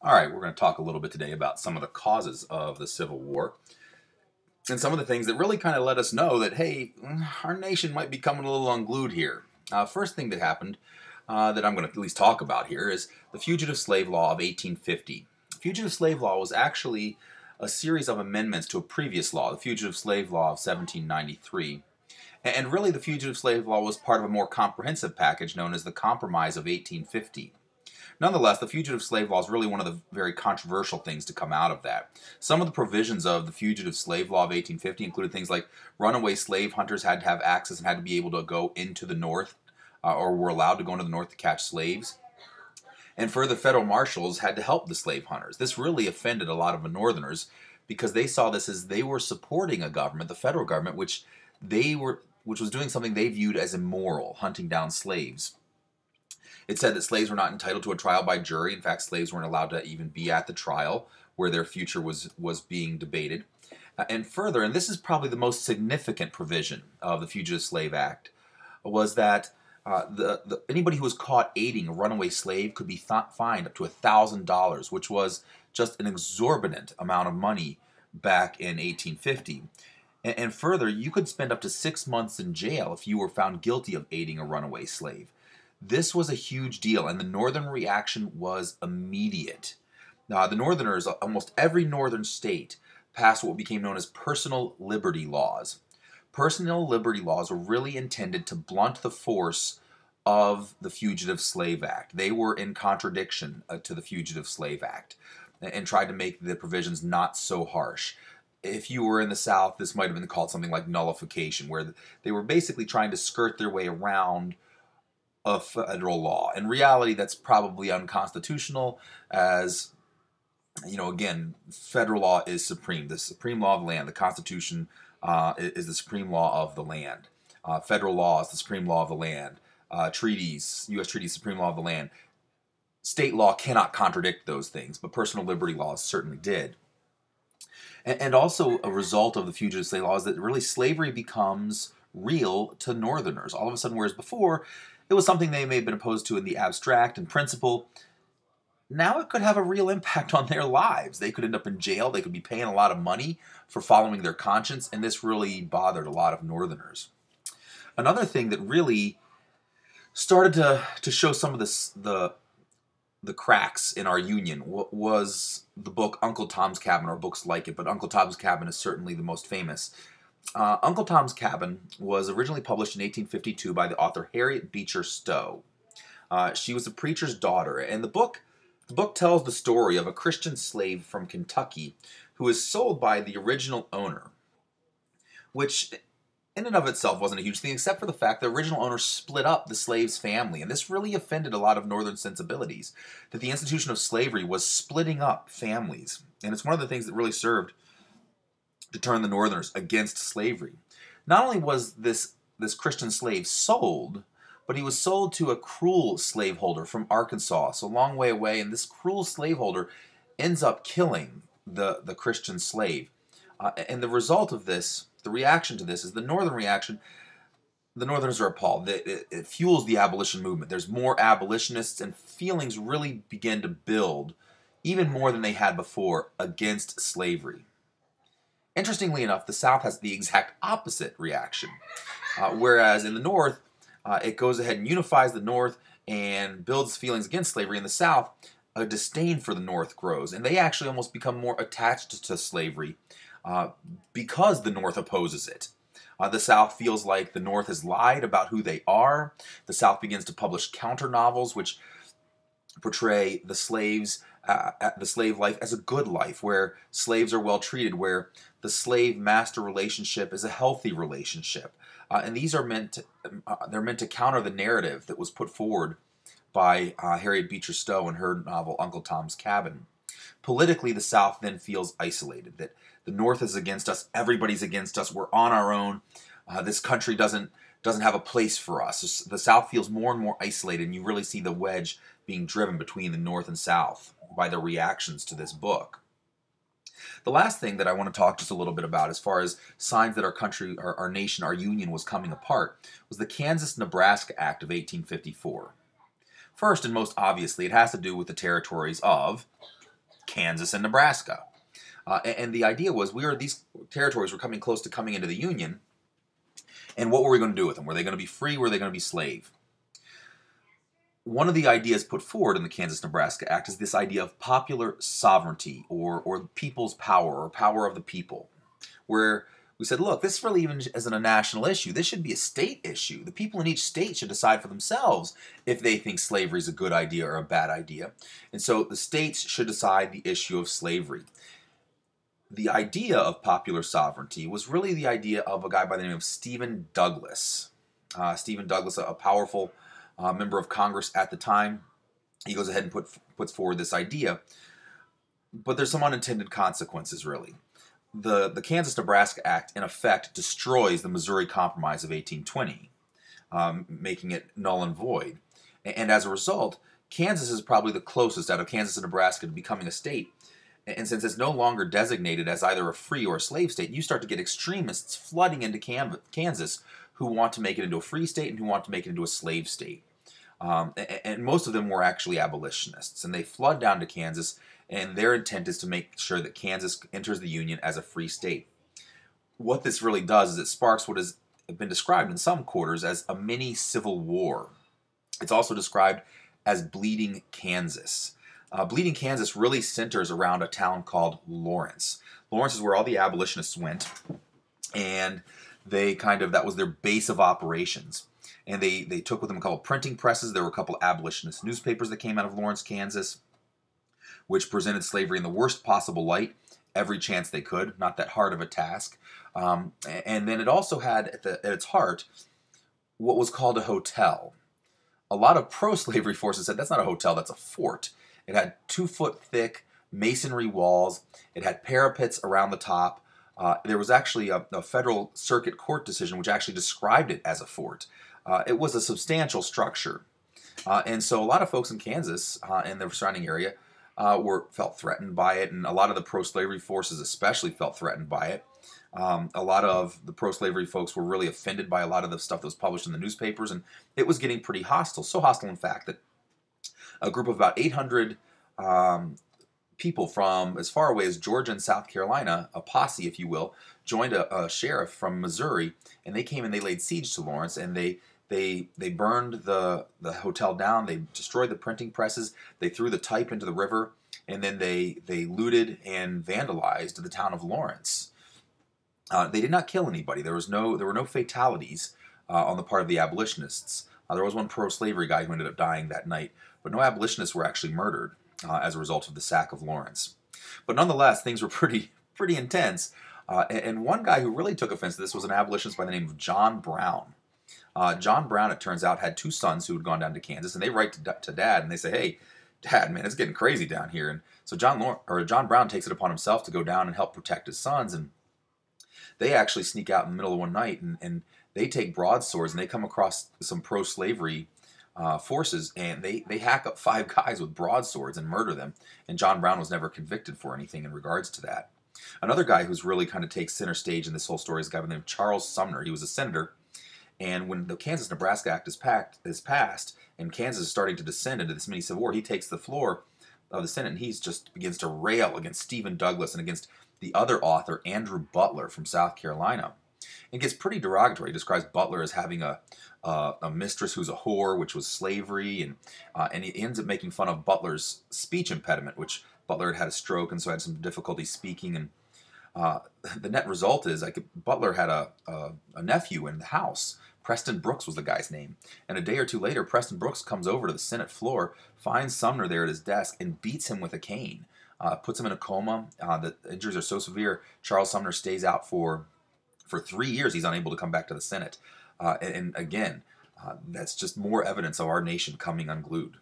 All right, we're going to talk a little bit today about some of the causes of the Civil War and some of the things that really kind of let us know that, hey, our nation might be coming a little unglued here. First thing that happened that I'm going to at least talk about here is the Fugitive Slave Law of 1850. The Fugitive Slave Law was actually a series of amendments to a previous law, the Fugitive Slave Law of 1793. And really, the Fugitive Slave Law was part of a more comprehensive package known as the Compromise of 1850. Nonetheless, the Fugitive Slave Law is really one of the very controversial things to come out of that. Some of the provisions of the Fugitive Slave Law of 1850 included things like runaway slave hunters had to have access and had to be able to go into the North, or were allowed to go into the North to catch slaves. And further, federal marshals had to help the slave hunters. This really offended a lot of the Northerners because they saw this as they were supporting a government, the federal government, which was doing something they viewed as immoral, hunting down slaves. It said that slaves were not entitled to a trial by jury. In fact, slaves weren't allowed to even be at the trial where their future was being debated. And further, and this is probably the most significant provision of the Fugitive Slave Act, was that anybody who was caught aiding a runaway slave could be fined up to $1,000, which was just an exorbitant amount of money back in 1850. And further, you could spend up to 6 months in jail if you were found guilty of aiding a runaway slave. This was a huge deal, and the Northern reaction was immediate. The Northerners, almost every Northern state, passed what became known as personal liberty laws. Personal liberty laws were really intended to blunt the force of the Fugitive Slave Act. They were in contradiction to the Fugitive Slave Act and tried to make the provisions not so harsh. If you were in the South, this might have been called something like nullification, where they were basically trying to skirt their way around a federal law. In reality, that's probably unconstitutional, as again, federal law is supreme. The supreme law of the land. The Constitution is the supreme law of the land. Federal law is the supreme law of the land. Treaties, U.S. treaties, supreme law of the land. State law cannot contradict those things, but personal liberty laws certainly did. And also a result of the Fugitive Slave Law is that really slavery becomes real to Northerners. All of a sudden, whereas before it was something they may have been opposed to in the abstract and principle, now it could have a real impact on their lives. They could end up in jail. They could be paying a lot of money for following their conscience, and this really bothered a lot of Northerners. Another thing that really started to show some of the cracks in our union was the book Uncle Tom's Cabin, or books like it, but Uncle Tom's Cabin is certainly the most famous. Uncle Tom's Cabin was originally published in 1852 by the author Harriet Beecher Stowe. She was a preacher's daughter, and the book tells the story of a Christian slave from Kentucky who is sold by the original owner, which in and of itself wasn't a huge thing, except for the fact the original owner split up the slave's family, and this really offended a lot of Northern sensibilities, that the institution of slavery was splitting up families, and it's one of the things that really served to turn the Northerners against slavery. Not only was this Christian slave sold, but he was sold to a cruel slaveholder from Arkansas, so a long way away, and this cruel slaveholder ends up killing the Christian slave. And the result of this, the reaction to this, is the Northern reaction. The Northerners are appalled. It fuels the abolition movement. There's more abolitionists, and feelings really begin to build, even more than they had before, against slavery. Interestingly enough, the South has the exact opposite reaction. Whereas in the North, it goes ahead and unifies the North and builds feelings against slavery. In the South, a disdain for the North grows, and they actually almost become more attached to slavery because the North opposes it. The South feels like the North has lied about who they are. The South begins to publish counter novels which portray the slave life as a good life, where slaves are well treated, where the slave-master relationship is a healthy relationship. And these are meant to counter the narrative that was put forward by Harriet Beecher Stowe in her novel Uncle Tom's Cabin. Politically, the South then feels isolated, that the North is against us, everybody's against us, we're on our own, this country doesn't have a place for us. The South feels more and more isolated, and you really see the wedge being driven between the North and South by the reactions to this book. The last thing that I want to talk just a little bit about as far as signs that our country, our nation, our union was coming apart was the Kansas-Nebraska Act of 1854. First and most obviously, it has to do with the territories of Kansas and Nebraska. And the idea was these territories were coming close to coming into the Union, and what were we going to do with them? Were they going to be free? Were they going to be slave? One of the ideas put forward in the Kansas-Nebraska Act is this idea of popular sovereignty, or people's power, or power of the people, where we said, look, this really even isn't a national issue. This should be a state issue. The people in each state should decide for themselves if they think slavery is a good idea or a bad idea. And so the states should decide the issue of slavery. The idea of popular sovereignty was really the idea of a guy by the name of Stephen Douglas. Stephen Douglas, a powerful member of Congress at the time. He goes ahead and puts forward this idea. But there's some unintended consequences, really. The Kansas-Nebraska Act, in effect, destroys the Missouri Compromise of 1820, making it null and void. And as a result, Kansas is probably the closest out of Kansas and Nebraska to becoming a state. And since it's no longer designated as either a free or a slave state, you start to get extremists flooding into Kansas who want to make it into a free state and who want to make it into a slave state. And most of them were actually abolitionists. And they flood down to Kansas, and their intent is to make sure that Kansas enters the Union as a free state. What this really does is it sparks what has been described in some quarters as a mini civil war. It's also described as Bleeding Kansas. Bleeding Kansas really centers around a town called Lawrence. Lawrence is where all the abolitionists went, and that was their base of operations. And they took with them a couple printing presses. There were a couple abolitionist newspapers that came out of Lawrence, Kansas, which presented slavery in the worst possible light every chance they could. Not that hard of a task. And then it also had at its heart what was called a hotel. A lot of pro-slavery forces said that's not a hotel, that's a fort. It had 2-foot thick masonry walls. It had parapets around the top. There was actually a federal circuit court decision which actually described it as a fort. It was a substantial structure. And so a lot of folks in Kansas and the surrounding area felt threatened by it, and a lot of the pro-slavery forces especially felt threatened by it. A lot of the pro-slavery folks were really offended by a lot of the stuff that was published in the newspapers, and it was getting pretty hostile. So hostile, in fact, that a group of about 800 people from as far away as Georgia and South Carolina, a posse, if you will, joined a sheriff from Missouri, and they came and they laid siege to Lawrence, and they burned the hotel down. They destroyed the printing presses. They threw the type into the river, and then they looted and vandalized the town of Lawrence. They did not kill anybody. There were no fatalities on the part of the abolitionists. There was one pro-slavery guy who ended up dying that night, but no abolitionists were actually murdered as a result of the sack of Lawrence. But nonetheless, things were pretty intense. And one guy who really took offense to this was an abolitionist by the name of John Brown. John Brown, it turns out, had 2 sons who had gone down to Kansas, and they write to Dad, and they say, "Hey, Dad, man, it's getting crazy down here." And so John Brown takes it upon himself to go down and help protect his sons, and they actually sneak out in the middle of one night, and they take broadswords, and they come across some pro-slavery forces, and they hack up 5 guys with broadswords and murder them, and John Brown was never convicted for anything in regards to that. Another guy who's really kind of takes center stage in this whole story is a guy by the name of Charles Sumner. He was a senator, and when the Kansas-Nebraska Act is passed, and Kansas is starting to descend into this mini civil war, he takes the floor of the Senate, and he just begins to rail against Stephen Douglas and against the other author, Andrew Butler from South Carolina. It gets pretty derogatory. He describes Butler as having a mistress who's a whore, which was slavery, and he ends up making fun of Butler's speech impediment, which Butler had a stroke and so had some difficulty speaking. And the net result is Butler had a nephew in the house. Preston Brooks was the guy's name. And a day or two later, Preston Brooks comes over to the Senate floor, finds Sumner there at his desk, and beats him with a cane. Puts him in a coma. The injuries are so severe, Charles Sumner stays out for 3 years. He's unable to come back to the Senate. And again, that's just more evidence of our nation coming unglued.